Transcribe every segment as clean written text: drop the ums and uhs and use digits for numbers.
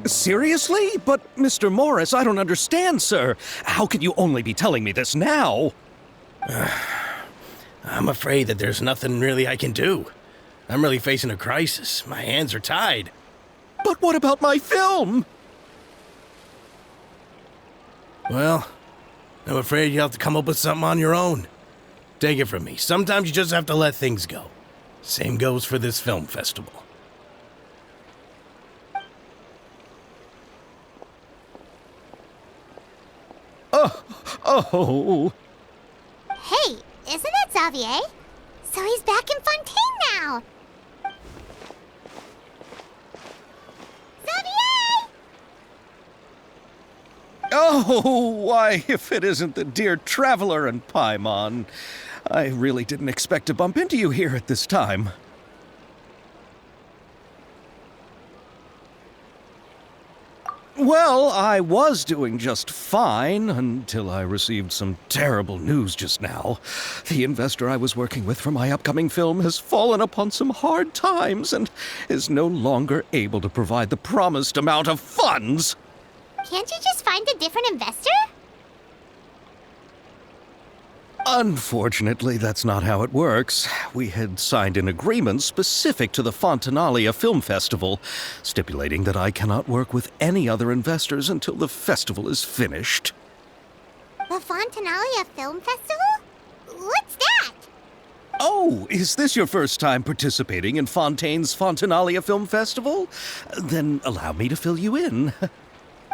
Seriously? But, Mr. Morris, I don't understand, sir. How can you only be telling me this now? I'm afraid that there's nothing really I can do. I'm really facing a crisis. My hands are tied. But what about my film? Well, I'm afraid you'll have to come up with something on your own. Take it from me. Sometimes you just have to let things go. Same goes for this film festival. Oh. Hey, isn't that Xavier? So he's back in Fontaine now. Xavier! Oh, why, if it isn't the dear Traveler and Paimon. I really didn't expect to bump into you here at this time. Well, I was doing just fine until I received some terrible news just now. The investor I was working with for my upcoming film has fallen upon some hard times and is no longer able to provide the promised amount of funds. Can't you just find a different investor? Unfortunately, that's not how it works. We had signed an agreement specific to the Fontanalia Film Festival, stipulating that I cannot work with any other investors until the festival is finished. The Fontanalia Film Festival? What's that? Oh, is this your first time participating in Fontaine's Fontanalia Film Festival? Then allow me to fill you in.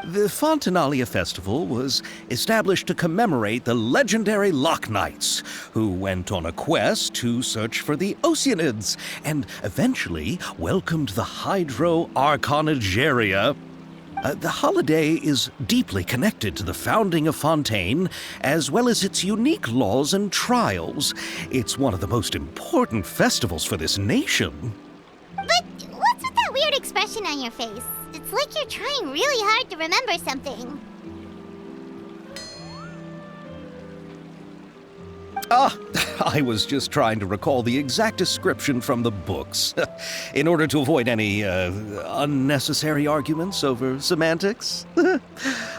The Fontanalia Festival was established to commemorate the legendary Loch Knights, who went on a quest to search for the Oceanids and eventually welcomed the Hydro Arconageria. The holiday is deeply connected to the founding of Fontaine, as well as its unique laws and trials. It's one of the most important festivals for this nation. But what's with that weird expression on your face? It's like you're trying really hard to remember something. I was just trying to recall the exact description from the books, in order to avoid any unnecessary arguments over semantics.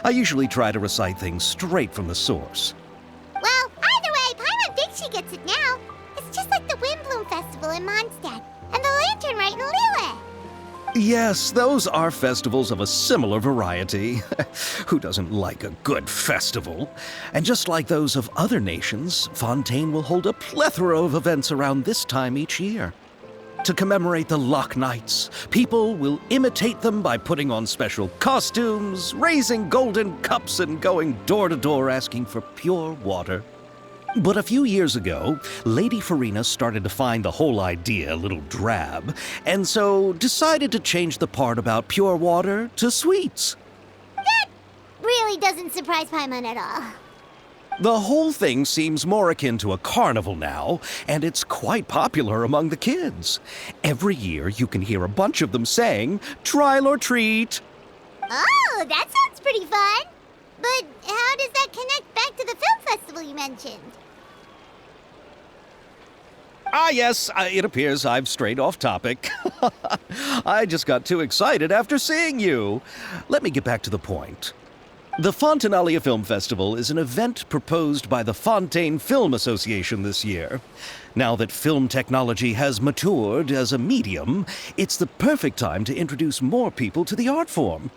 I usually try to recite things straight from the source. Well, either way, Paimon thinks she gets it now. It's just like the Windbloom Festival in Mondstadt, and the Lantern Rite in Lille. Yes, those are festivals of a similar variety. Who doesn't like a good festival? And just like those of other nations, Fontaine will hold a plethora of events around this time each year. To commemorate the Loch Knights, people will imitate them by putting on special costumes, raising golden cups, and going door to door asking for pure water. But a few years ago, Lady Farina started to find the whole idea a little drab, and so decided to change the part about pure water to sweets. That really doesn't surprise Paimon at all. The whole thing seems more akin to a carnival now, and it's quite popular among the kids. Every year you can hear a bunch of them saying, "Trial or treat." Oh, that sounds pretty fun. But how does that connect back to the film festival you mentioned? Yes, it appears I've strayed off topic. I just got too excited after seeing you. Let me get back to the point. The Fontanalia Film Festival is an event proposed by the Fontaine Film Association this year. Now that film technology has matured as a medium, it's the perfect time to introduce more people to the art form.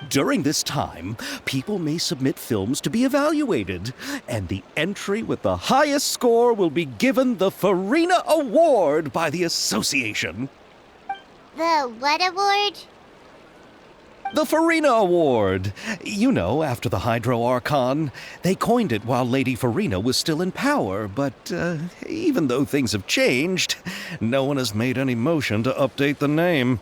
During this time, people may submit films to be evaluated, and the entry with the highest score will be given the Farina Award by the association. The what award? The Farina Award. You know, after the Hydro Archon. They coined it while Lady Farina was still in power, but even though things have changed, no one has made any motion to update the name.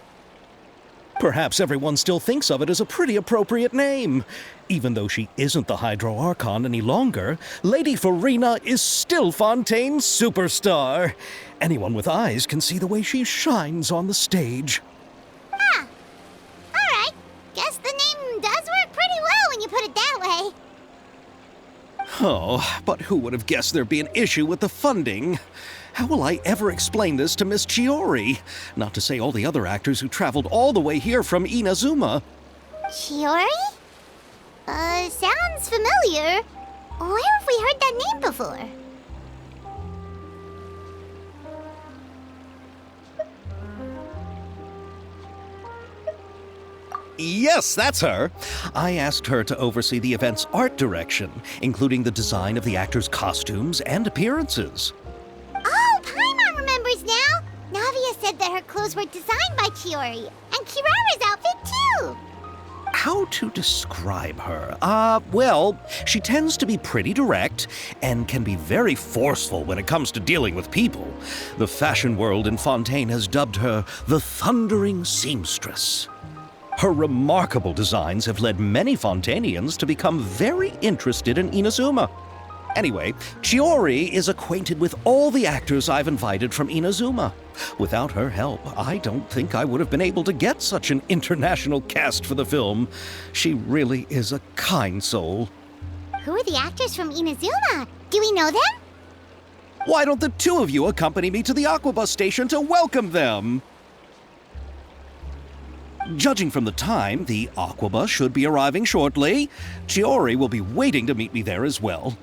Perhaps everyone still thinks of it as a pretty appropriate name. Even though she isn't the Hydro Archon any longer, Lady Farina is still Fontaine's superstar. Anyone with eyes can see the way she shines on the stage. Huh. All right. Guess the name does work pretty well when you put it that way. Oh, but who would have guessed there'd be an issue with the funding? How will I ever explain this to Miss Chiori? Not to say all the other actors who traveled all the way here from Inazuma. Chiori? Sounds familiar. Where have we heard that name before? Yes, that's her. I asked her to oversee the event's art direction, including the design of the actors' costumes and appearances. Oh, Paimon remembers now! Navia said that her clothes were designed by Chiori, and Kirara's outfit too! How to describe her? Well, she tends to be pretty direct and can be very forceful when it comes to dealing with people. The fashion world in Fontaine has dubbed her the Thundering Seamstress. Her remarkable designs have led many Fontainians to become very interested in Inazuma. Anyway, Chiori is acquainted with all the actors I've invited from Inazuma. Without her help, I don't think I would have been able to get such an international cast for the film. She really is a kind soul. Who are the actors from Inazuma? Do we know them? Why don't the two of you accompany me to the Aquabus station to welcome them? Judging from the time, the Aquabus should be arriving shortly. Chiori will be waiting to meet me there as well.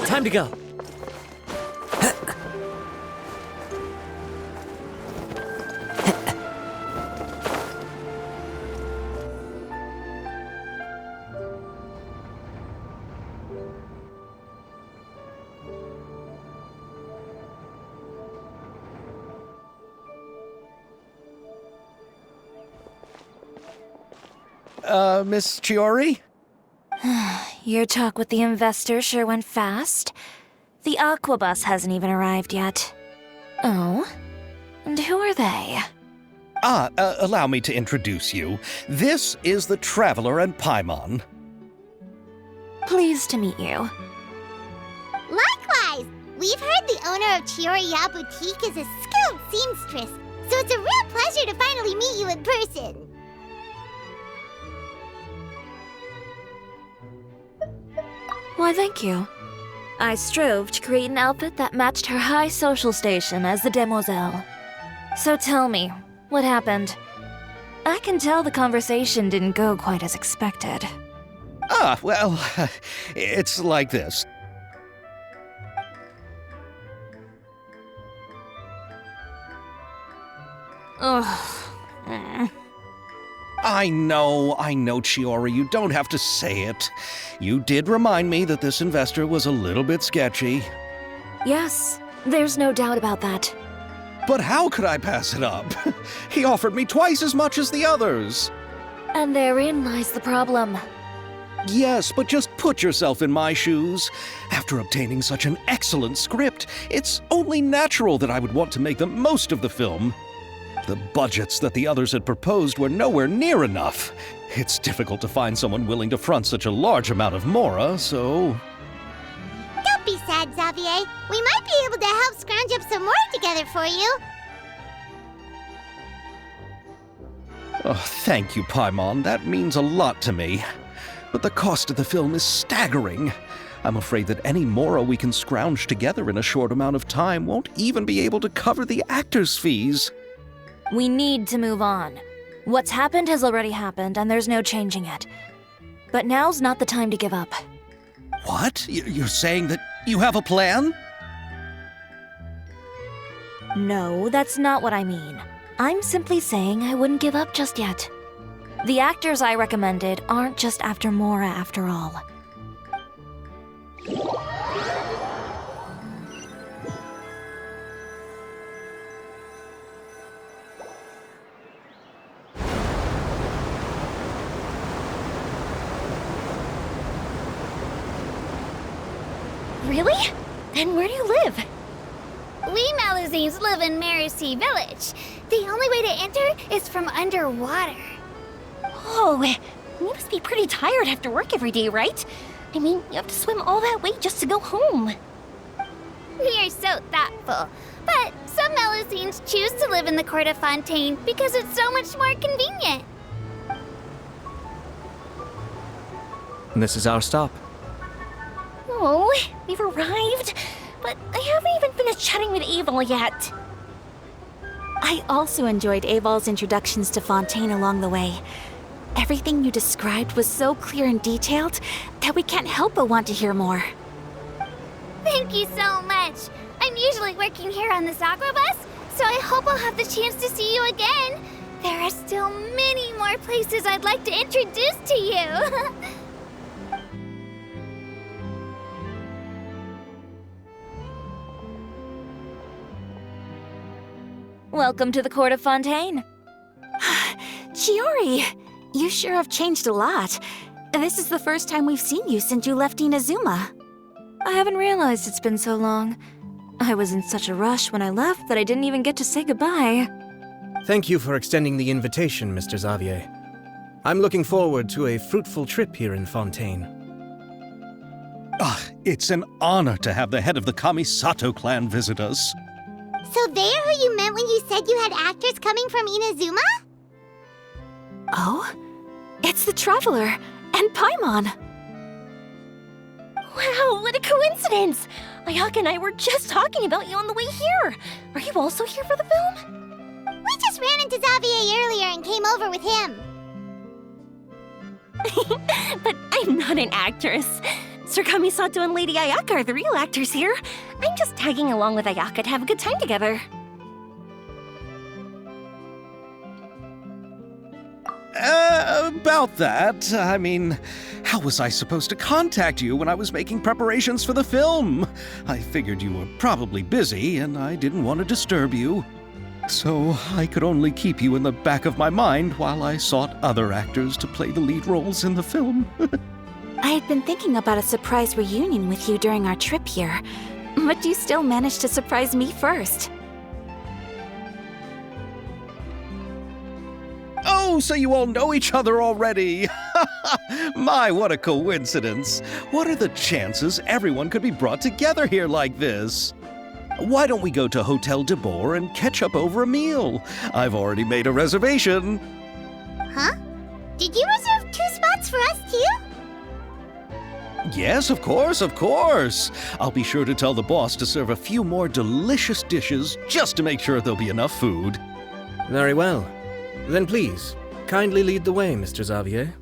Time to go. Miss Chiori? Your talk with the investor sure went fast. The Aquabus hasn't even arrived yet. Oh? And who are they? Allow me to introduce you. This is the Traveler and Paimon. Pleased to meet you. Likewise! We've heard the owner of Chioriya Boutique is a skilled seamstress, so it's a real pleasure to finally meet you in person. Why, thank you. I strove to create an outfit that matched her high social station as the demoiselle. So tell me, what happened? I can tell the conversation didn't go quite as expected. Well, it's like this. Ugh. I know, Chiori, you don't have to say it. You did remind me that this investor was a little bit sketchy. Yes, there's no doubt about that. But how could I pass it up? He offered me twice as much as the others. And therein lies the problem. Yes, but just put yourself in my shoes. After obtaining such an excellent script, it's only natural that I would want to make the most of the film. The budgets that the others had proposed were nowhere near enough. It's difficult to find someone willing to front such a large amount of mora, so... Don't be sad, Xavier. We might be able to help scrounge up some more together for you. Oh, thank you, Paimon. That means a lot to me. But the cost of the film is staggering. I'm afraid that any mora we can scrounge together in a short amount of time won't even be able to cover the actors' fees. We need to move on. What's happened has already happened, and there's no changing it. But now's not the time to give up. What? You're saying that you have a plan? No, that's not what I mean. I'm simply saying I wouldn't give up just yet. The actors I recommended aren't just after Mora after all. Really? Then where do you live? We Melusines live in Mercy Village. The only way to enter is from underwater. Oh, you must be pretty tired after work every day, right? I mean, you have to swim all that way just to go home. We are so thoughtful. But some Melusines choose to live in the court of Fontaine because it's so much more convenient. This is our stop. Oh, we've arrived, but I haven't even finished chatting with Aval yet. I also enjoyed Aval's introductions to Fontaine along the way. Everything you described was so clear and detailed that we can't help but want to hear more. Thank you so much. I'm usually working here on this aqua bus, so I hope I'll have the chance to see you again. There are still many more places I'd like to introduce to you. Welcome to the court of Fontaine. Chiori, you sure have changed a lot. This is the first time we've seen you since you left Inazuma. I haven't realized it's been so long. I was in such a rush when I left that I didn't even get to say goodbye. Thank you for extending the invitation, Mr. Xavier. I'm looking forward to a fruitful trip here in Fontaine. It's an honor to have the head of the Kamisato clan visit us. So they're who you meant when you said you had actors coming from Inazuma? Oh? It's the Traveler and Paimon. Wow, what a coincidence! Ayaka and I were just talking about you on the way here. Are you also here for the film? We just ran into Xavier earlier and came over with him. But I'm not an actress. Sir Kamisato and Lady Ayaka are the real actors here. I'm just tagging along with Ayaka to have a good time together. About that, I mean, how was I supposed to contact you when I was making preparations for the film? I figured you were probably busy, and I didn't want to disturb you. So I could only keep you in the back of my mind while I sought other actors to play the lead roles in the film. I had been thinking about a surprise reunion with you during our trip here, but you still managed to surprise me first. Oh, so you all know each other already! My, what a coincidence! What are the chances everyone could be brought together here like this? Why don't we go to Hotel de Boer and catch up over a meal? I've already made a reservation. Huh? Did you reserve 2 spots for us too? Yes, of course, of course. I'll be sure to tell the boss to serve a few more delicious dishes just to make sure there'll be enough food. Very well. Then please, kindly lead the way, Mr. Xavier.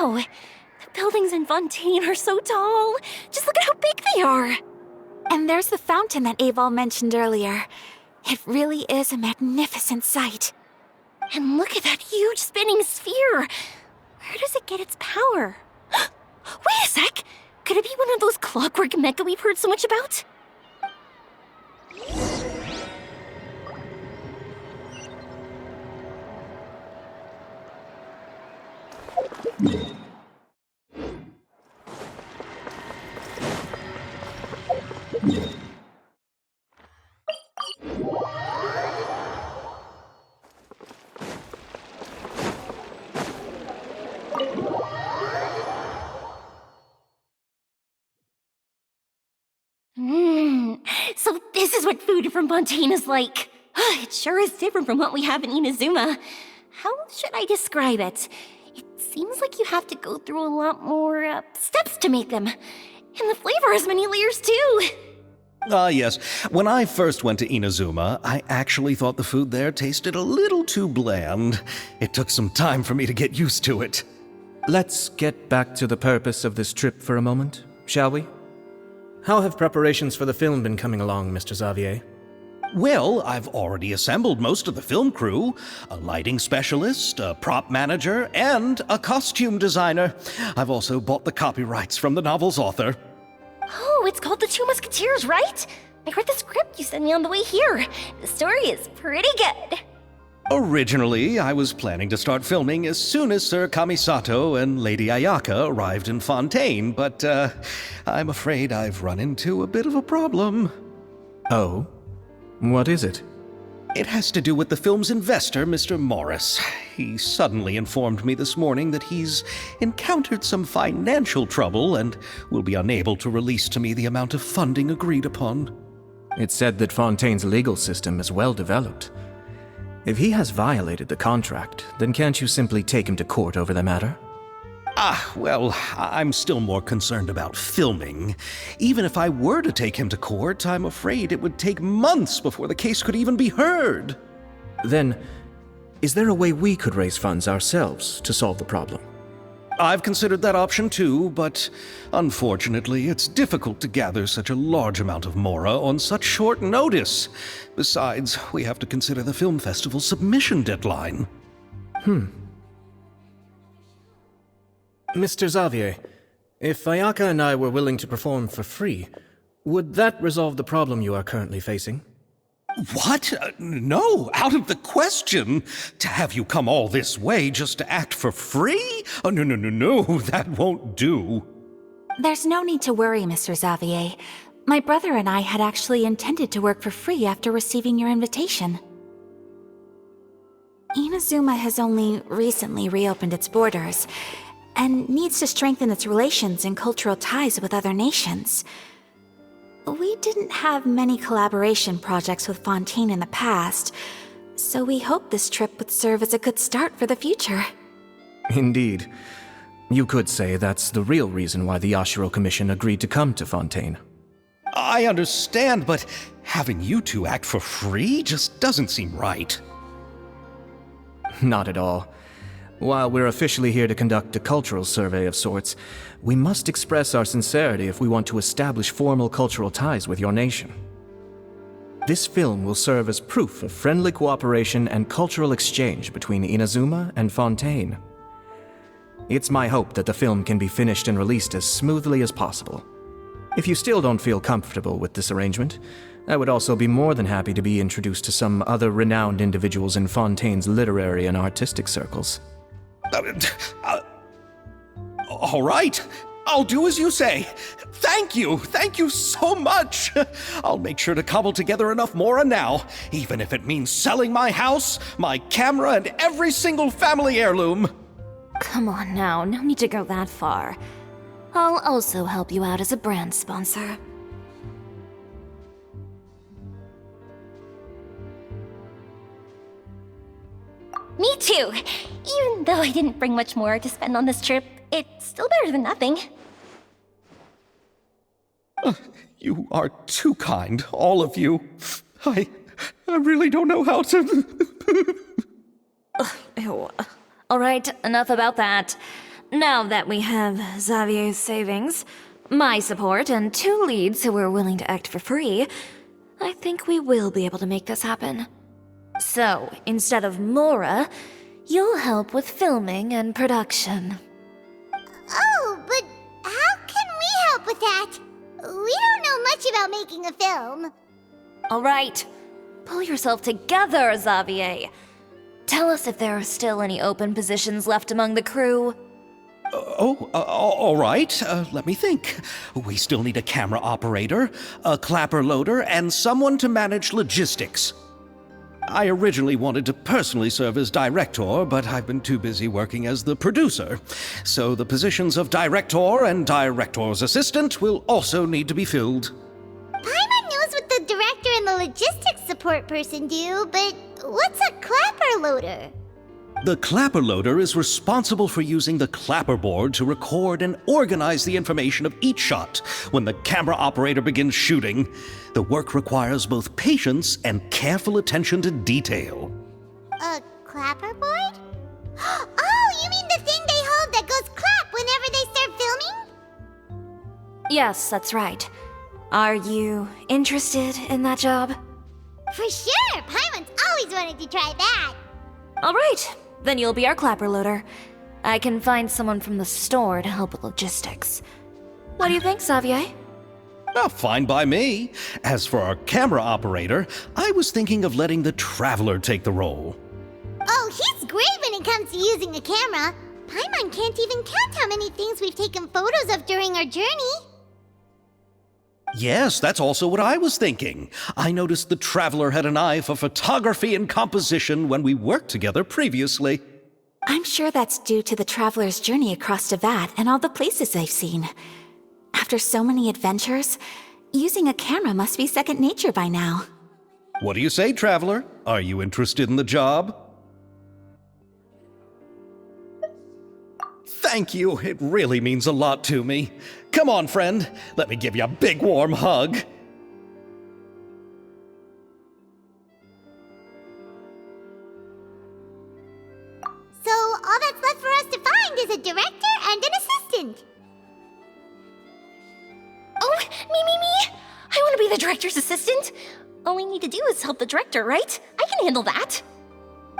Wow, the buildings in Fontaine are so tall. Just look at how big they are. And there's the fountain that Aval mentioned earlier. It really is a magnificent sight. And look at that huge spinning sphere. Where does it get its power? Wait a sec! Could it be one of those clockwork mecha we've heard so much about? So this is what food from Fontaine is like. It sure is different from what we have in Inazuma. How should I describe it? It seems like you have to go through a lot more steps to make them. And the flavor has many layers too. Ah, yes. When I first went to Inazuma, I actually thought the food there tasted a little too bland. It took some time for me to get used to it. Let's get back to the purpose of this trip for a moment, shall we? How have preparations for the film been coming along, Mr. Xavier? Well, I've already assembled most of the film crew, a lighting specialist, a prop manager, and a costume designer. I've also bought the copyrights from the novel's author. Oh, it's called The Two Musketeers, right? I read the script you sent me on the way here. The story is pretty good. Originally, I was planning to start filming as soon as Sir Kamisato and Lady Ayaka arrived in Fontaine, but I'm afraid I've run into a bit of a problem. Oh? What is it? It has to do with the film's investor, Mr. Morris. He suddenly informed me this morning that he's encountered some financial trouble and will be unable to release to me the amount of funding agreed upon. It's said that Fontaine's legal system is well developed. If he has violated the contract, then can't you simply take him to court over the matter? Well, I'm still more concerned about filming. Even if I were to take him to court, I'm afraid it would take months before the case could even be heard. Then, is there a way we could raise funds ourselves to solve the problem? I've considered that option too, but unfortunately, it's difficult to gather such a large amount of mora on such short notice. Besides, we have to consider the film festival's submission deadline. Mr. Xavier, if Ayaka and I were willing to perform for free, would that resolve the problem you are currently facing? What? No, out of the question. To have you come all this way just to act for free? Oh, no, that won't do. There's no need to worry, Mr. Xavier. My brother and I had actually intended to work for free after receiving your invitation. Inazuma has only recently reopened its borders, and needs to strengthen its relations and cultural ties with other nations. We didn't have many collaboration projects with Fontaine in the past, so we hoped this trip would serve as a good start for the future. Indeed. You could say that's the real reason why the Yashiro Commission agreed to come to Fontaine. I understand, but having you two act for free just doesn't seem right. Not at all. While we're officially here to conduct a cultural survey of sorts, we must express our sincerity if we want to establish formal cultural ties with your nation. This film will serve as proof of friendly cooperation and cultural exchange between Inazuma and Fontaine. It's my hope that the film can be finished and released as smoothly as possible. If you still don't feel comfortable with this arrangement, I would also be more than happy to be introduced to some other renowned individuals in Fontaine's literary and artistic circles. All right, I'll do as you say. Thank you so much. I'll make sure to cobble together enough mora now, even if it means selling my house, my camera, and every single family heirloom. Come on now, no need to go that far. I'll also help you out as a brand sponsor. Me too! Even though I didn't bring much more to spend on this trip, it's still better than nothing. You are too kind, all of you. I really don't know how to... Ew. Alright, enough about that. Now that we have Xavier's savings, my support, and 2 leads who are willing to act for free, I think we will be able to make this happen. So, instead of Mora, you'll help with filming and production. Oh, but how can we help with that? We don't know much about making a film. Alright, pull yourself together, Xavier. Tell us if there are still any open positions left among the crew. All right. Let me think. We still need a camera operator, a clapper loader, and someone to manage logistics. I originally wanted to personally serve as director, but I've been too busy working as the producer. So the positions of director and director's assistant will also need to be filled. Paimon knows what the director and the logistics support person do, but what's a clapper loader? The clapper loader is responsible for using the clapperboard to record and organize the information of each shot when the camera operator begins shooting. The work requires both patience and careful attention to detail. A clapperboard? Oh, you mean the thing they hold that goes clap whenever they start filming? Yes, that's right. Are you interested in that job? For sure! Paimon's always wanted to try that. All right, then you'll be our clapper loader. I can find someone from the store to help with logistics. What do you think, Xavier? Oh, fine by me. As for our camera operator, I was thinking of letting the Traveler take the role. Oh, he's great when it comes to using a camera. Paimon can't even count how many things we've taken photos of during our journey. Yes, that's also what I was thinking. I noticed the Traveler had an eye for photography and composition when we worked together previously. I'm sure that's due to the traveler's journey across Devat and all the places they've seen. After so many adventures, using a camera must be second nature by now. What do you say, Traveler? Are you interested in the job? Thank you. It really means a lot to me. Come on, friend. Let me give you a big warm hug. So all that's left for us to find is a director and an assistant. Oh, me! I want to be the director's assistant. All we need to do is help the director, right? I can handle that.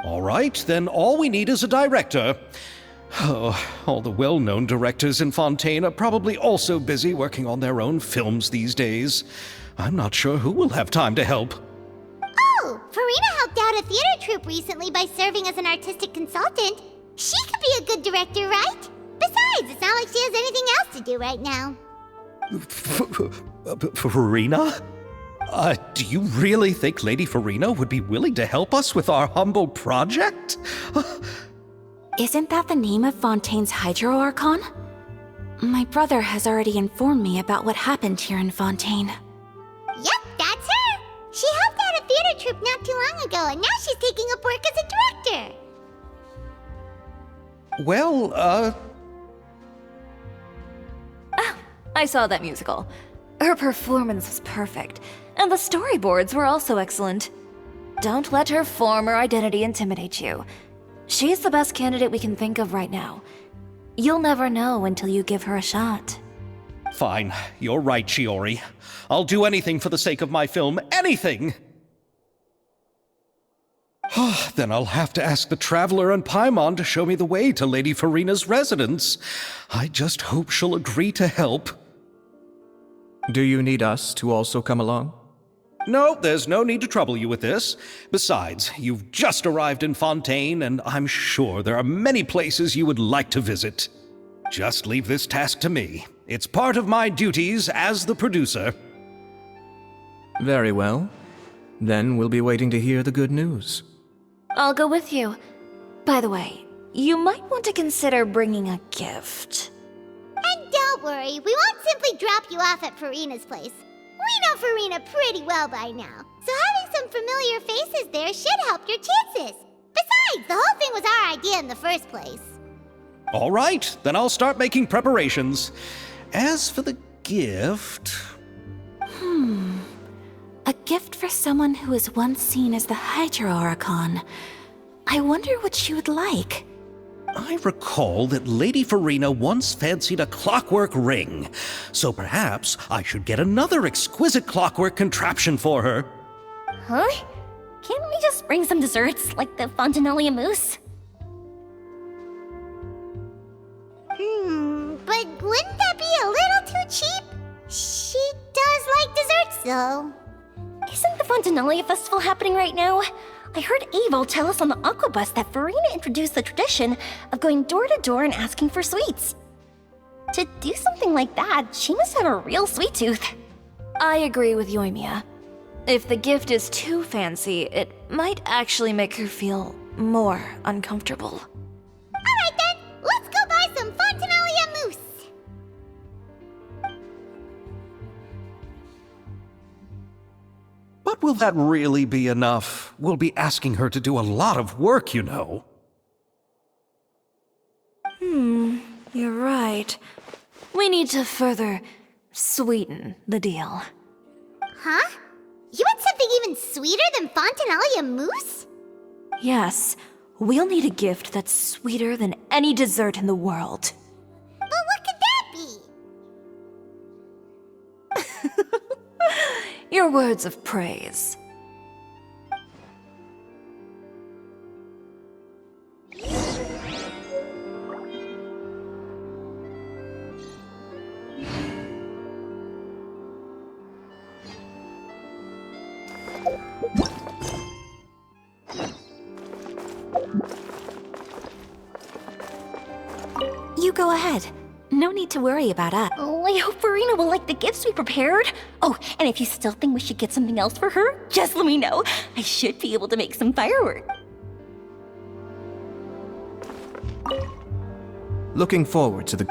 All right, then all we need is a director. Oh, all the well-known directors in Fontaine are probably also busy working on their own films these days. I'm not sure who will have time to help. Oh, Farina helped out a theater troupe recently by serving as an artistic consultant. She could be a good director, right? Besides, it's not like she has anything else to do right now. Farina? Do you really think Lady Farina would be willing to help us with our humble project? Isn't that the name of Fontaine's Hydro Archon? My brother has already informed me about what happened here in Fontaine. Yep, that's her. She helped out a theater troupe not too long ago, and now she's taking up work as a director. Well, I saw that musical. Her performance was perfect, and the storyboards were also excellent. Don't let her former identity intimidate you. She's the best candidate we can think of right now. You'll never know until you give her a shot. Fine. You're right, Shiori. I'll do anything for the sake of my film. Anything! Then I'll have to ask the Traveler and Paimon to show me the way to Lady Farina's residence. I just hope she'll agree to help. Do you need us to also come along? No, there's no need to trouble you with this. Besides, you've just arrived in Fontaine, and I'm sure there are many places you would like to visit. Just leave this task to me. It's part of my duties as the producer. Very well. Then we'll be waiting to hear the good news. I'll go with you. By the way, you might want to consider bringing a gift. And don't worry, we won't simply drop you off at Farina's place. We know Farina pretty well by now, so having some familiar faces there should help your chances. Besides, the whole thing was our idea in the first place. All right, then I'll start making preparations. As for the gift... A gift for someone who was once seen as the Hydro Archon. I wonder what she would like. I recall that Lady Farina once fancied a clockwork ring, so perhaps I should get another exquisite clockwork contraption for her. Huh? Can't we just bring some desserts, like the Fontinalia mousse? But wouldn't that be a little too cheap? She does like desserts, though. Isn't the Fontinalia festival happening right now? I heard Abel tell us on the Aquabus that Farina introduced the tradition of going door to door and asking for sweets. To do something like that, she must have a real sweet tooth. I agree with Yoimiya. If the gift is too fancy, it might actually make her feel more uncomfortable. Alright then, let's go buy some Fontinalia mousse. But will that really be enough? We'll be asking her to do a lot of work, you know. need to further sweeten the deal. Huh? You want something even sweeter than Fontinalia mousse? Yes, we'll need a gift that's sweeter than any dessert in the world. But what could that be? Your words of praise. You go ahead. No need to worry about us. Oh, I hope Farina will like the gifts we prepared. Oh, and if you still think we should get something else for her, just let me know. I should be able to make some fireworks. Looking forward to the...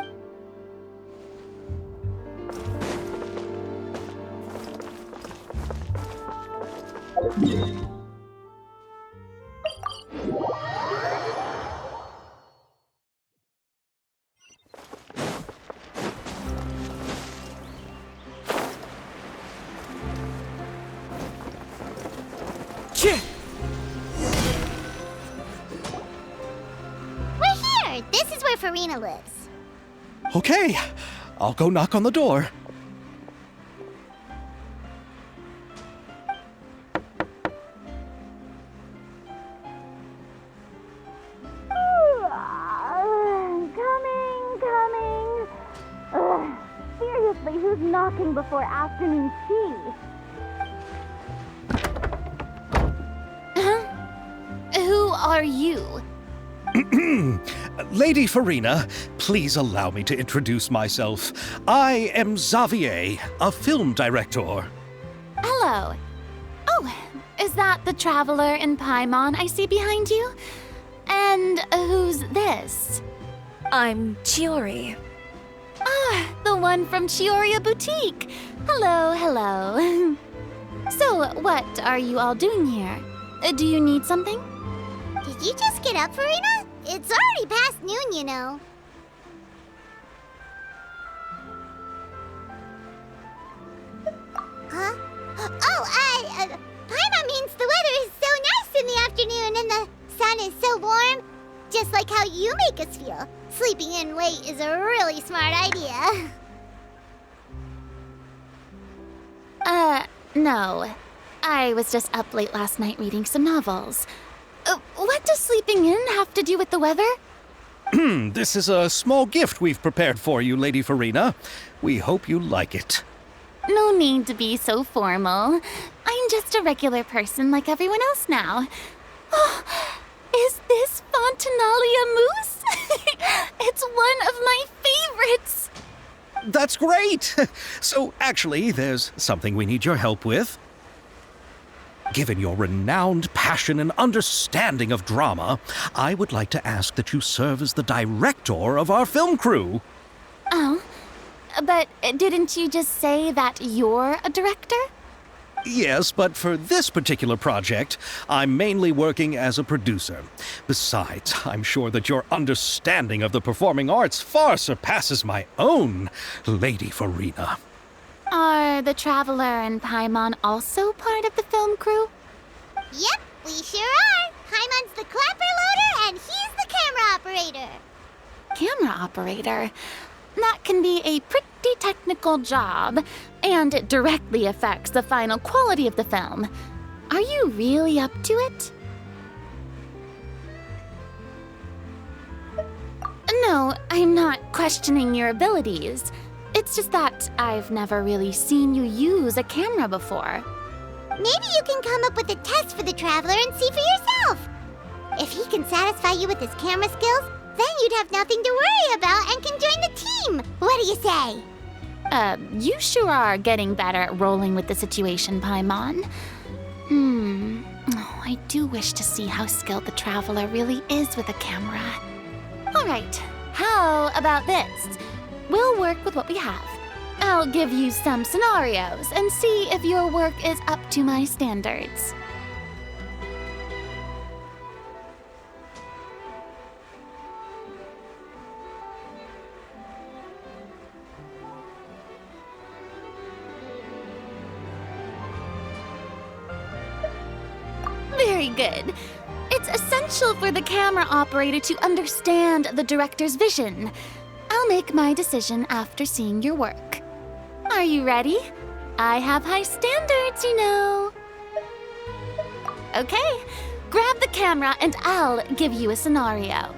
We're here! This is where Farina lives. Okay, I'll go knock on the door. Coming. Ugh, seriously, who's knocking before afternoon tea? Who are you? Lady Farina, please allow me to introduce myself. I am Xavier, a film director. Hello. Oh, is that the traveler in Paimon I see behind you? And who's this? I'm Chiori. Ah, the one from Chioria Boutique. Hello. So, what are you all doing here? Do you need something? Did you just get up, Farina? It's already past noon, you know. Huh? Oh, Paimon means the weather is so nice in the afternoon and the sun is so warm. Just like how you make us feel. Sleeping in late is a really smart idea. No. I was just up late last night reading some novels. What does sleeping in have to do with the weather? This is a small gift we've prepared for you, Lady Farina. We hope you like it. No need to be so formal. I'm just a regular person like everyone else now. Oh, is this Fontinalia mousse? It's one of my favorites. That's great! So, actually, there's something we need your help with. Given your renowned passion and understanding of drama, I would like to ask that you serve as the director of our film crew. Oh, but didn't you just say that you're a director? Yes, but for this particular project, I'm mainly working as a producer. Besides, I'm sure that your understanding of the performing arts far surpasses my own, Lady Farina. Are the Traveler and Paimon also part of the film crew? Yep, we sure are. Paimon's the clapper loader and he's the camera operator. Camera operator? That can be a pretty technical job, and it directly affects the final quality of the film. Are you really up to it? No, I'm not questioning your abilities. It's just that I've never really seen you use a camera before. Maybe you can come up with a test for the Traveler and see for yourself. If he can satisfy you with his camera skills, then you'd have nothing to worry about and can join the team. What do you say? You sure are getting better at rolling with the situation, Paimon. Oh, I do wish to see how skilled the Traveler really is with a camera. All right, how about this? We'll work with what we have. I'll give you some scenarios and see if your work is up to my standards. very good. It's essential for the camera operator to understand the director's vision. I'll make my decision after seeing your work. Are you ready? I have high standards, you know. Okay, grab the camera and I'll give you a scenario.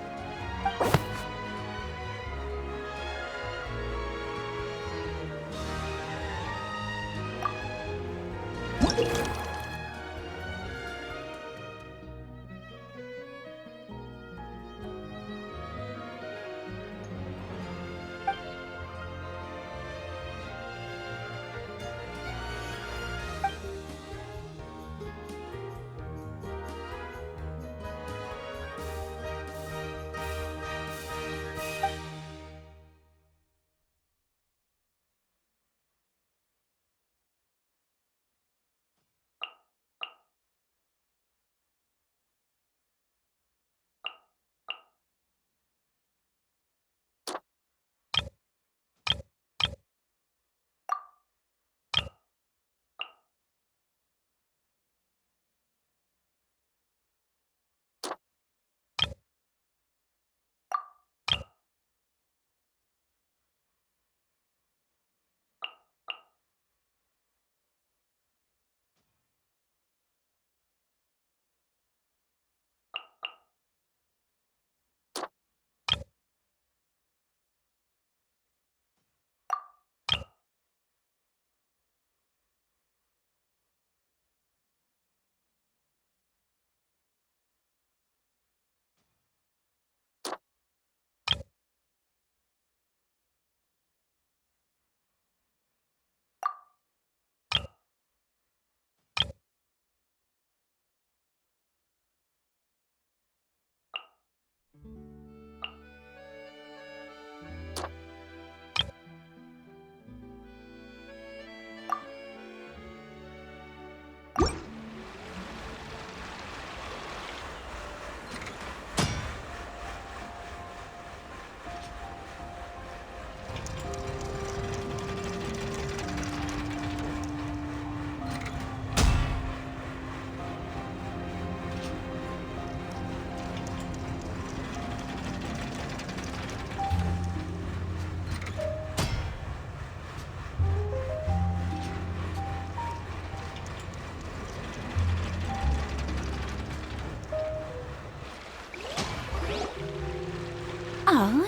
Oh,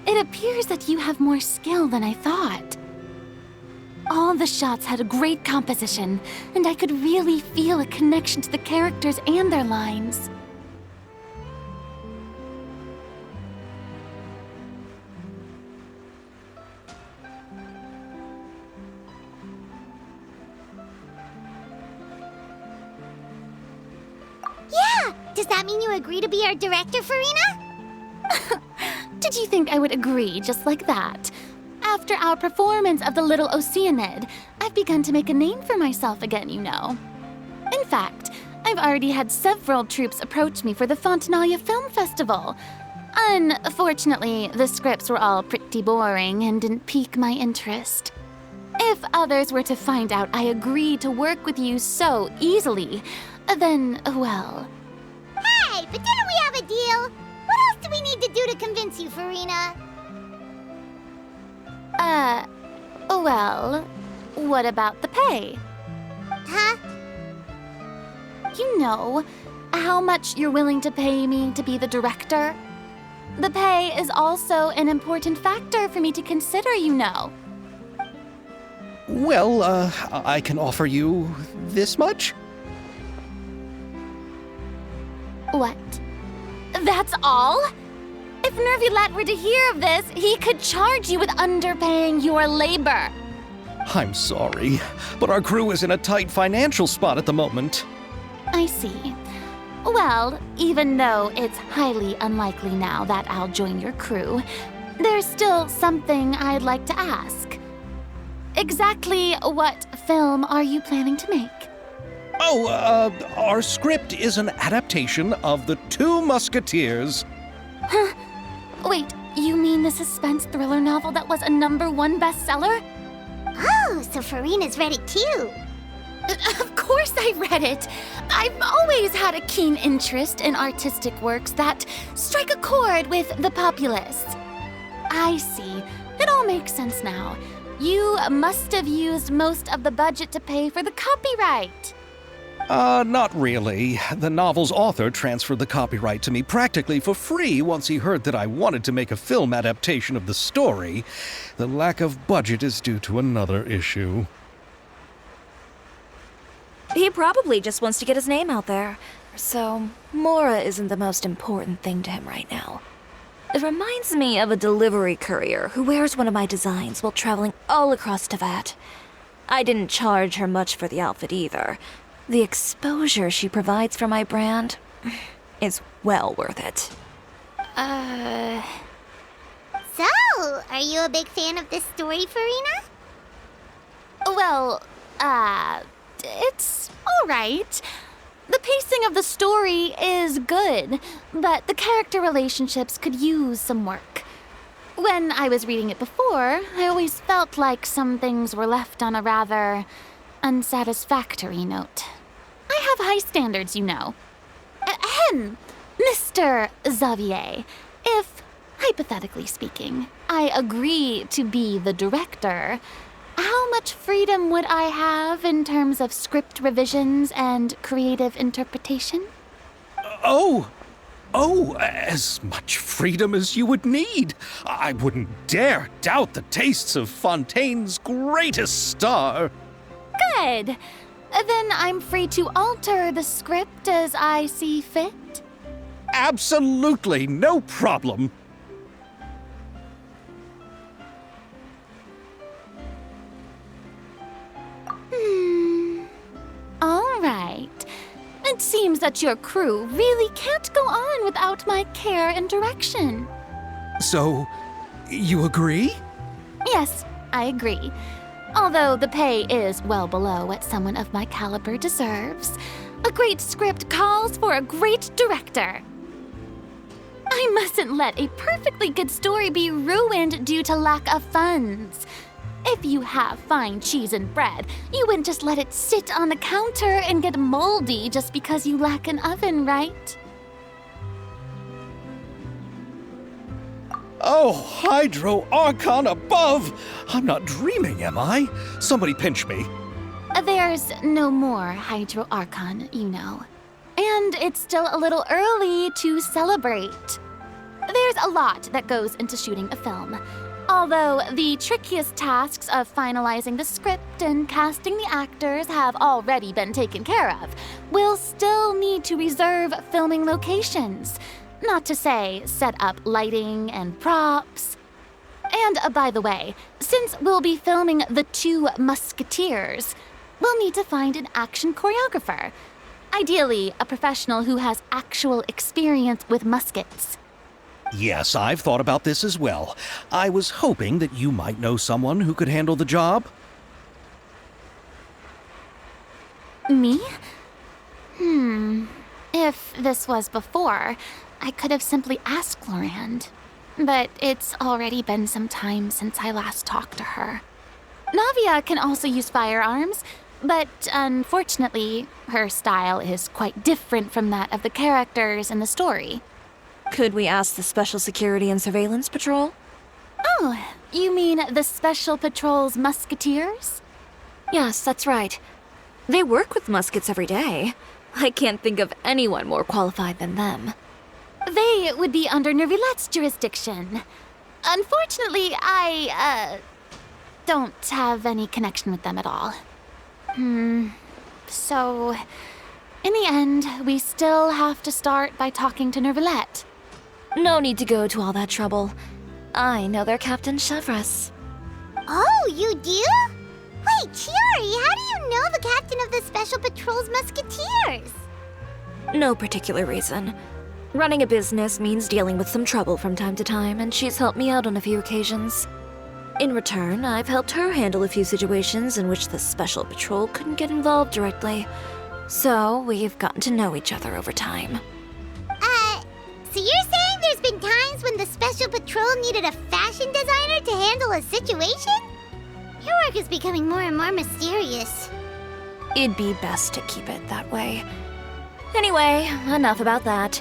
it appears that you have more skill than I thought. All the shots had a great composition, and I could really feel a connection to the characters and their lines. Yeah! Does that mean you agree to be our director, Farina? Did you think I would agree just like that? After our performance of The Little Oceanid, I've begun to make a name for myself again, you know. In fact, I've already had several troops approach me for the Fontanaia Film Festival. Unfortunately, the scripts were all pretty boring and didn't pique my interest. If others were to find out I agreed to work with you so easily, then, well... Hey, but didn't we have a deal? What else do we need to do to convince you, Farina? Well, what about the pay? Huh? You know, how much you're willing to pay me to be the director? The pay is also an important factor for me to consider, you know. Well, I can offer you this much? What? That's all? If Nervulat were to hear of this, he could charge you with underpaying your labor. I'm sorry, but our crew is in a tight financial spot at the moment. I see. Well, even though it's highly unlikely now that I'll join your crew, there's still something I'd like to ask. Exactly what film are you planning to make? Oh, our script is an adaptation of The Two Musketeers. Huh? Wait, you mean the suspense thriller novel that was a #1 bestseller? Oh, so Farina's ready too. Of course I read it. I've always had a keen interest in artistic works that strike a chord with the populace. I see. It all makes sense now. You must have used most of the budget to pay for the copyright. Not really. The novel's author transferred the copyright to me practically for free once he heard that I wanted to make a film adaptation of the story. The lack of budget is due to another issue. He probably just wants to get his name out there. So, Mora isn't the most important thing to him right now. It reminds me of a delivery courier who wears one of my designs while traveling all across Teyvat. I didn't charge her much for the outfit either. The exposure she provides for my brand is well worth it. So, are you a big fan of this story, Farina? Well, it's alright. The pacing of the story is good, but the character relationships could use some work. When I was reading it before, I always felt like some things were left on a rather unsatisfactory note. I have high standards, you know. Ahem, Mr. Xavier, if, hypothetically speaking, I agree to be the director, how much freedom would I have in terms of script revisions and creative interpretation? As much freedom as you would need. I wouldn't dare doubt the tastes of Fontaine's greatest star. Good. Then I'm free to alter the script as I see fit. Absolutely, no problem. All right. It seems that your crew really can't go on without my care and direction. So, you agree? Yes, I agree. Although the pay is well below what someone of my caliber deserves, a great script calls for a great director. I mustn't let a perfectly good story be ruined due to lack of funds. If you have fine cheese and bread, you wouldn't just let it sit on the counter and get moldy just because you lack an oven, right? Oh, Hydro Archon above! I'm not dreaming, am I? Somebody pinch me. There's no more Hydro Archon, you know. And it's still a little early to celebrate. There's a lot that goes into shooting a film. Although the trickiest tasks of finalizing the script and casting the actors have already been taken care of, we'll still need to reserve filming locations. Not to say set up lighting and props. And by the way, since we'll be filming the 2 Musketeers, we'll need to find an action choreographer. Ideally, a professional who has actual experience with muskets. Yes, I've thought about this as well. I was hoping that you might know someone who could handle the job. Me? If this was before, I could have simply asked Florand. But it's already been some time since I last talked to her. Navia can also use firearms, but unfortunately, her style is quite different from that of the characters in the story. Could we ask the Special Security and Surveillance Patrol? Oh, you mean the Special Patrol's Musketeers? Yes, that's right. They work with muskets every day. I can't think of anyone more qualified than them. They would be under Nervilette's jurisdiction. Unfortunately, I, don't have any connection with them at all. So, in the end, we still have to start by talking to Nervilette. No need to go to all that trouble. I know their Captain Chevres. Oh, you do? Wait, Chiori, how do you know the captain of the Special Patrol's Musketeers? No particular reason. Running a business means dealing with some trouble from time to time, and she's helped me out on a few occasions. In return, I've helped her handle a few situations in which the Special Patrol couldn't get involved directly. So, we've gotten to know each other over time. So you're saying there's been times when the Special Patrol needed a fashion designer to handle a situation? Your work is becoming more and more mysterious. It'd be best to keep it that way. Anyway, enough about that.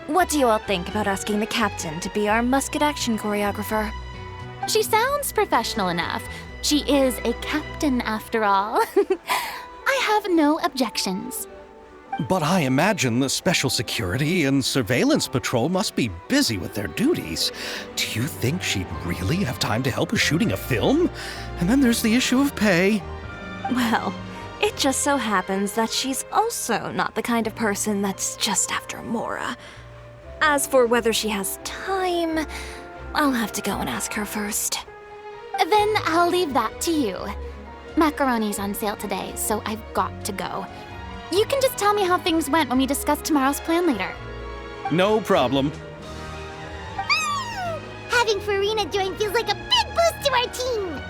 What do you all think about asking the captain to be our musket action choreographer? She sounds professional enough. She is a captain after all. I have no objections. But I imagine the Special Security and Surveillance Patrol must be busy with their duties. Do you think she'd really have time to help us shooting a film? And then there's the issue of pay. Well, it just so happens that she's also not the kind of person that's just after Mora. As for whether she has time, I'll have to go and ask her first. Then I'll leave that to you. Macaroni's on sale today, so I've got to go. You can just tell me how things went when we discuss tomorrow's plan later. No problem. Having Farina join feels like a big boost to our team.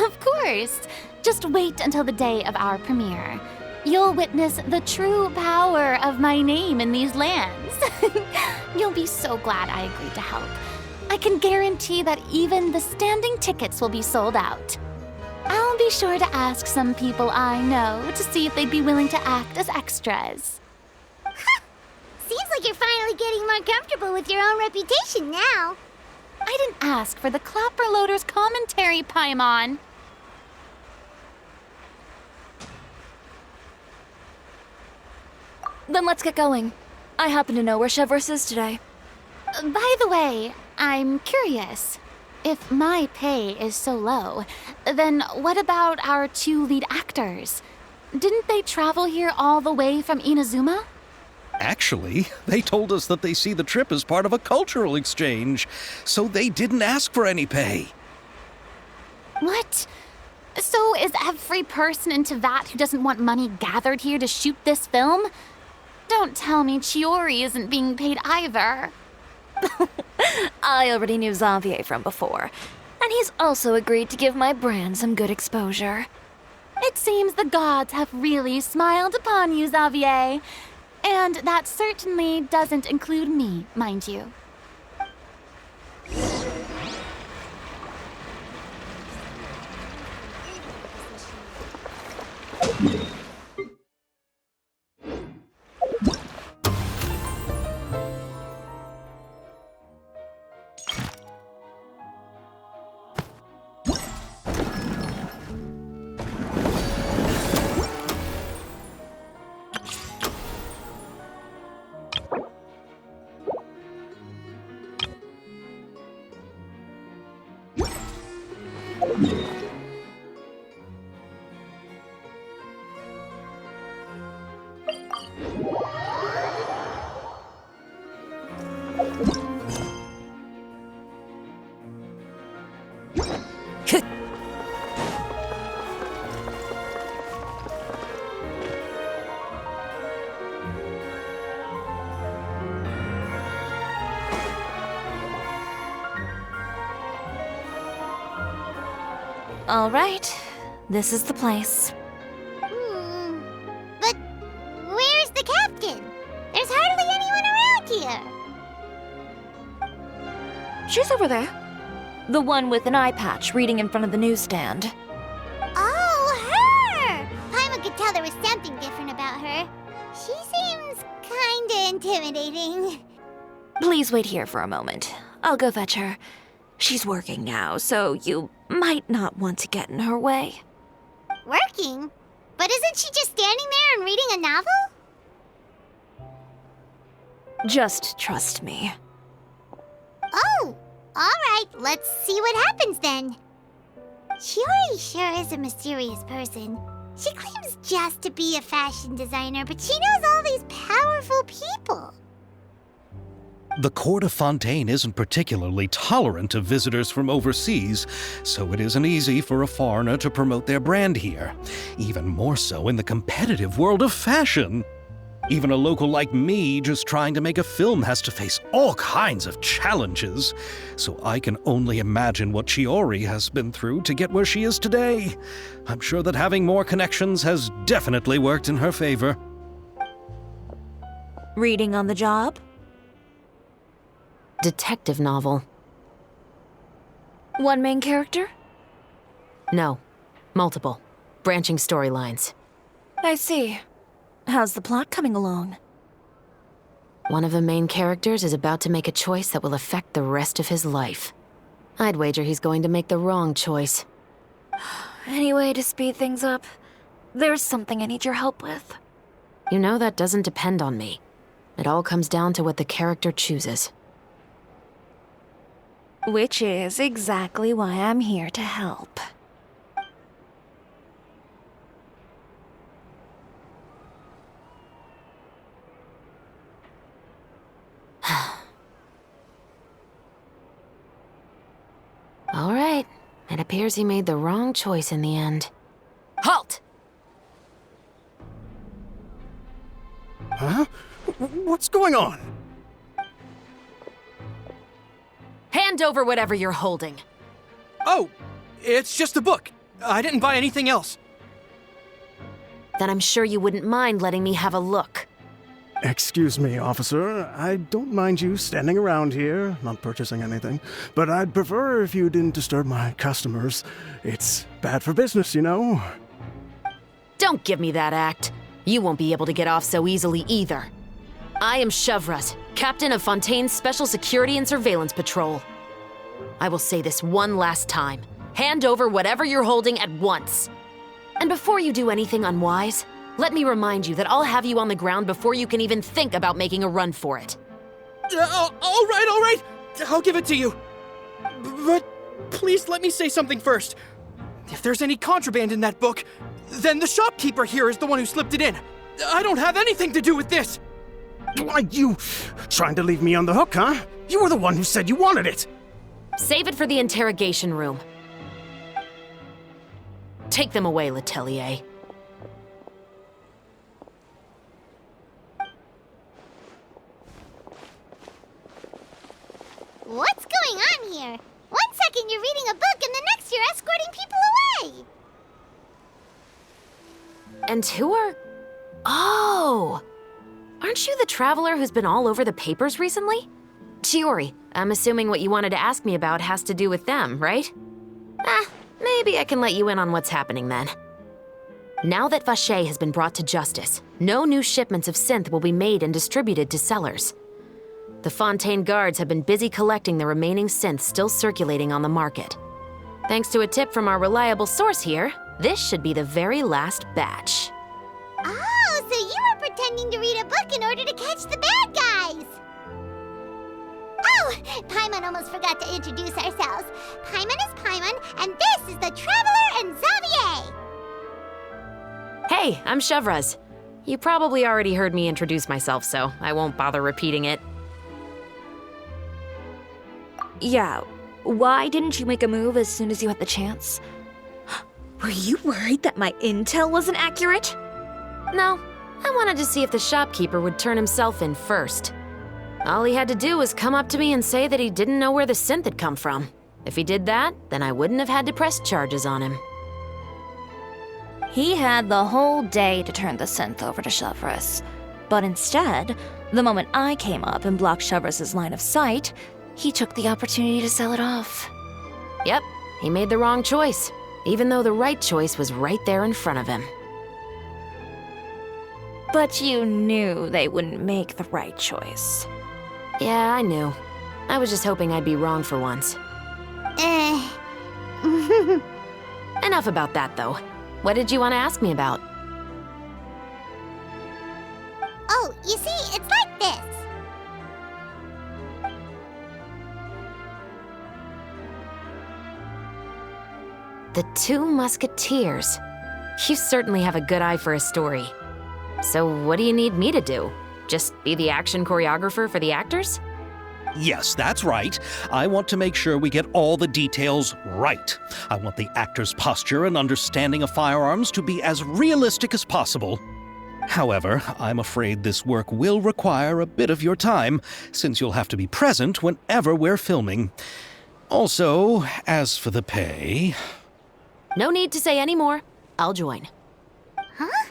Of course. Just wait until the day of our premiere. You'll witness the true power of my name in these lands. You'll be so glad I agreed to help. I can guarantee that even the standing tickets will be sold out. I'll be sure to ask some people I know to see if they'd be willing to act as extras. Seems like you're finally getting more comfortable with your own reputation now. I didn't ask for the Clapper Loaders commentary, Paimon. Then let's get going. I happen to know where Chevrolet is today. By the way, I'm curious. If my pay is so low, then what about our two lead actors? Didn't they travel here all the way from Inazuma? Actually, they told us that they see the trip as part of a cultural exchange, so they didn't ask for any pay. What? So is every person in Tevat who doesn't want money gathered here to shoot this film? Don't tell me Chiori isn't being paid either. I already knew Xavier from before, and he's also agreed to give my brand some good exposure. It seems the gods have really smiled upon you, Xavier. And that certainly doesn't include me, mind you. All right, this is the place. But where's the captain? There's hardly anyone around here. She's over there. The one with an eye patch reading in front of the newsstand. Oh, her! Paimon could tell there was something different about her. She seems kinda intimidating. Please wait here for a moment. I'll go fetch her. She's working now, so you might not want to get in her way. Working? But isn't she just standing there and reading a novel? Just trust me. Oh, alright, let's see what happens then. Chiori sure is a mysterious person. She claims just to be a fashion designer, but she knows all these powerful people. The court of Fontaine isn't particularly tolerant of visitors from overseas, so it isn't easy for a foreigner to promote their brand here. Even more so in the competitive world of fashion. Even a local like me just trying to make a film has to face all kinds of challenges. So I can only imagine what Chiori has been through to get where she is today. I'm sure that having more connections has definitely worked in her favor. Reading on the job? Detective novel. One main character? No, multiple. branching storylines. I see. How's the plot coming along? One of the main characters is about to make a choice that will affect the rest of his life. I'd wager he's going to make the wrong choice. Any way to speed things up? There's something I need your help with. You know that doesn't depend on me. It all comes down to what the character chooses. Which is exactly why I'm here to help. All right. It appears he made the wrong choice in the end. Halt! Huh? What's going on? Hand over whatever you're holding. Oh, it's just a book. I didn't buy anything else. Then I'm sure you wouldn't mind letting me have a look. Excuse me, officer. I don't mind you standing around here, not purchasing anything, but I'd prefer if you didn't disturb my customers. It's bad for business, you know. Don't give me that act. You won't be able to get off so easily either. I am Chevras, captain of Fontaine's Special Security and Surveillance Patrol. I will say this one last time. Hand over whatever you're holding at once. And before you do anything unwise, let me remind you that I'll have you on the ground before you can even think about making a run for it. All right. I'll give it to you. But please let me say something first. If there's any contraband in that book, then the shopkeeper here is the one who slipped it in. I don't have anything to do with this. Why, you trying to leave me on the hook, huh? You were the one who said you wanted it. Save it for the interrogation room. Take them away, Letellier. What's going on here? 1 second you're reading a book and the next you're escorting people away. And who are... Oh! Aren't you the traveler who's been all over the papers recently? Chiori, I'm assuming what you wanted to ask me about has to do with them, right? Maybe I can let you in on what's happening then. Now that Vacher has been brought to justice, no new shipments of synth will be made and distributed to sellers. The Fontaine guards have been busy collecting the remaining synths still circulating on the market. Thanks to a tip from our reliable source here, this should be the very last batch. Oh, so you were pretending to read a book in order to catch the bad guys. Oh, Paimon almost forgot to introduce ourselves. Paimon is Paimon, and this is the Traveler and Xavier. Hey, I'm Chevras. You probably already heard me introduce myself, so I won't bother repeating it. Yeah, why didn't you make a move as soon as you had the chance? Were you worried that my intel wasn't accurate? No, I wanted to see if the shopkeeper would turn himself in first. All he had to do was come up to me and say that he didn't know where the synth had come from. If he did that, then I wouldn't have had to press charges on him. He had the whole day to turn the synth over to Chevras. But instead, the moment I came up and blocked Chevras' line of sight, he took the opportunity to sell it off. Yep, he made the wrong choice, even though the right choice was right there in front of him. But you knew they wouldn't make the right choice. Yeah, I knew. I was just hoping I'd be wrong for once. Enough about that, though. What did you want to ask me about? Oh, you see, it's like this. The Two Musketeers. You certainly have a good eye for a story. So what do you need me to do? Just be the action choreographer for the actors? Yes, that's right. I want to make sure we get all the details right. I want the actor's posture and understanding of firearms to be as realistic as possible. However, I'm afraid this work will require a bit of your time, since you'll have to be present whenever we're filming. Also, as for the pay... No need to say any more. I'll join. Huh?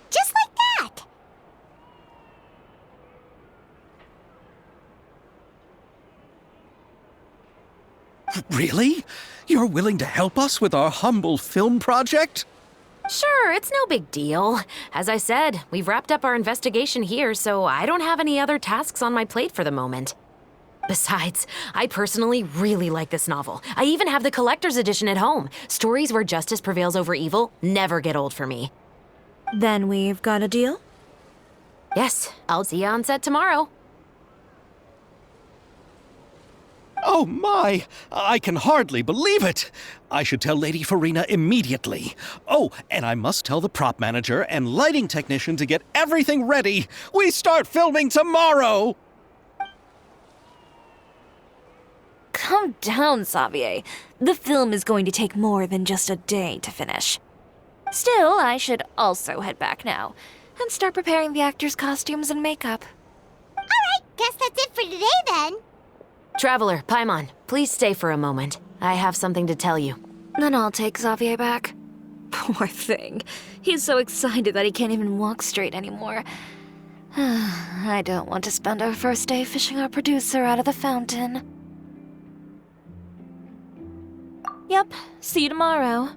Just like that. Really? You're willing to help us with our humble film project? Sure, it's no big deal. As I said, we've wrapped up our investigation here, so I don't have any other tasks on my plate for the moment. Besides, I personally really like this novel. I even have the collector's edition at home. Stories where justice prevails over evil never get old for me. Then we've got a deal? Yes, I'll see you on set tomorrow. Oh my! I can hardly believe it! I should tell Lady Farina immediately. Oh, and I must tell the prop manager and lighting technician to get everything ready. We start filming tomorrow! Calm down, Xavier. The film is going to take more than just a day to finish. Still, I should also head back now and start preparing the actors' costumes and makeup. Alright, guess that's it for today then. Traveler, Paimon, please stay for a moment. I have something to tell you. Then I'll take Xavier back. Poor thing. He's so excited that he can't even walk straight anymore. I don't want to spend our first day fishing our producer out of the fountain. Yep, see you tomorrow.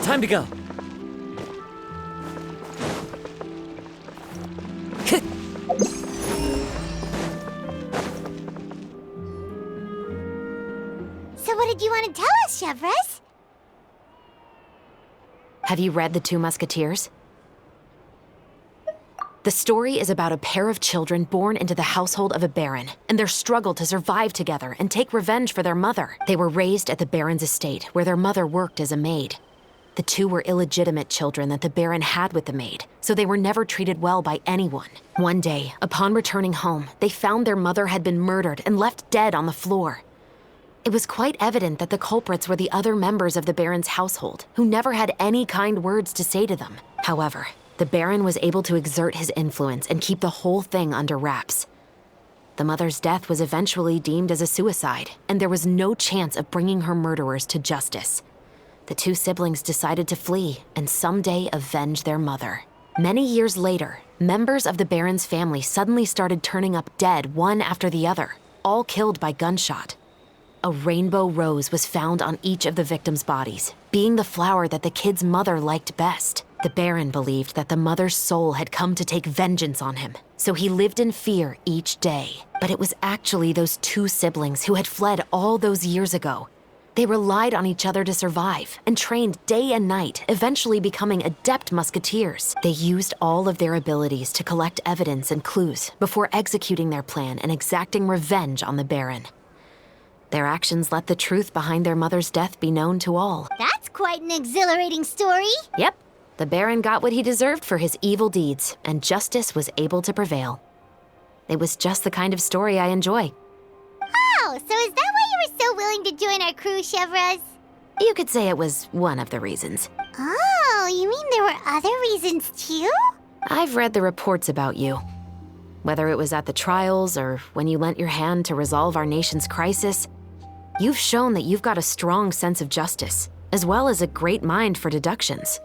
Time to go. So what did you want to tell us, Chevres? Have you read The Two Musketeers? The story is about a pair of children born into the household of a baron and their struggle to survive together and take revenge for their mother. They were raised at the baron's estate, where their mother worked as a maid. The two were illegitimate children that the baron had with the maid, so they were never treated well by anyone. One day, upon returning home, they found their mother had been murdered and left dead on the floor. It was quite evident that the culprits were the other members of the baron's household, who never had any kind words to say to them. However, the baron was able to exert his influence and keep the whole thing under wraps. The mother's death was eventually deemed as a suicide, and there was no chance of bringing her murderers to justice. The two siblings decided to flee and someday avenge their mother. Many years later, members of the baron's family suddenly started turning up dead one after the other, all killed by gunshot. A rainbow rose was found on each of the victims' bodies, being the flower that the kid's mother liked best. The baron believed that the mother's soul had come to take vengeance on him, so he lived in fear each day. But it was actually those two siblings who had fled all those years ago. They relied on each other to survive and trained day and night, eventually becoming adept musketeers. They used all of their abilities to collect evidence and clues before executing their plan and exacting revenge on the baron. Their actions let the truth behind their mother's death be known to all. That's quite an exhilarating story. Yep, the baron got what he deserved for his evil deeds, and justice was able to prevail. It was just the kind of story I enjoy. Oh, so is that why you were so willing to join our crew, Chevres? You could say it was one of the reasons. Oh, you mean there were other reasons too? I've read the reports about you. Whether it was at the trials or when you lent your hand to resolve our nation's crisis, you've shown that you've got a strong sense of justice, as well as a great mind for deductions.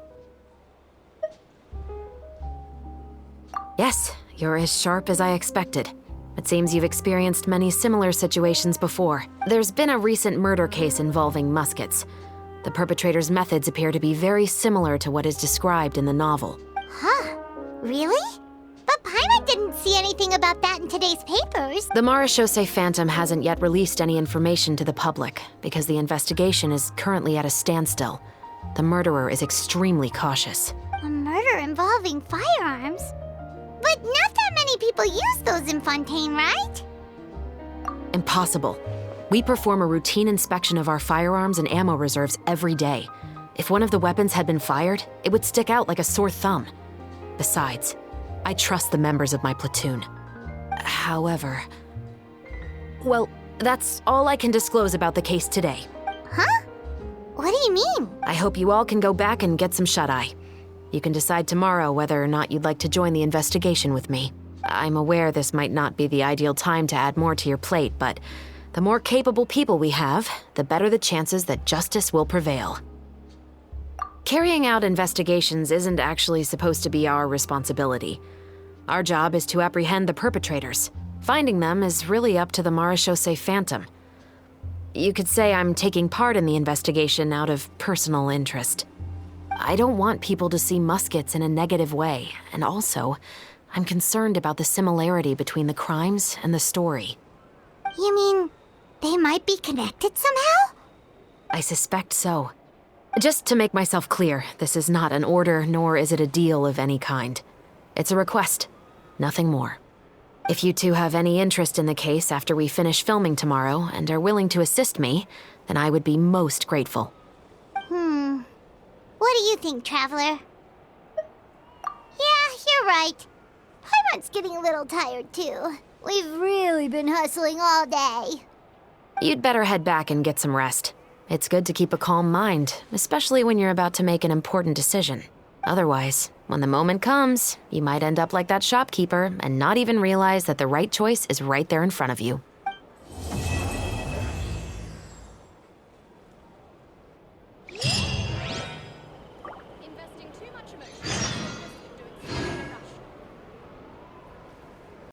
Yes, you're as sharp as I expected. It seems you've experienced many similar situations before. There's been a recent murder case involving Muskets. The perpetrator's methods appear to be very similar to what is described in the novel. Huh? Really? But Paimon didn't see anything about that in today's papers. The Marechaussee Phantom hasn't yet released any information to the public because the investigation is currently at a standstill. The murderer is extremely cautious. A murder involving firearms? But not that many people use those in Fontaine, right? Impossible. We perform a routine inspection of our firearms and ammo reserves every day. If one of the weapons had been fired, it would stick out like a sore thumb. Besides, I trust the members of my platoon. However, well, that's all I can disclose about the case today. Huh? What do you mean? I hope you all can go back and get some shut-eye. You can decide tomorrow whether or not you'd like to join the investigation with me. I'm aware this might not be the ideal time to add more to your plate, but the more capable people we have, the better the chances that justice will prevail. Carrying out investigations isn't actually supposed to be our responsibility. Our job is to apprehend the perpetrators. Finding them is really up to the Marechaussee Phantom. You could say I'm taking part in the investigation out of personal interest. I don't want people to see Muskets in a negative way, and also, I'm concerned about the similarity between the crimes and the story. You mean they might be connected somehow? I suspect so. Just to make myself clear, this is not an order, nor is it a deal of any kind. It's a request, nothing more. If you two have any interest in the case after we finish filming tomorrow and are willing to assist me, then I would be most grateful. What do you think, Traveler? Yeah, you're right. Paimon's getting a little tired, too. We've really been hustling all day. You'd better head back and get some rest. It's good to keep a calm mind, especially when you're about to make an important decision. Otherwise, when the moment comes, you might end up like that shopkeeper and not even realize that the right choice is right there in front of you.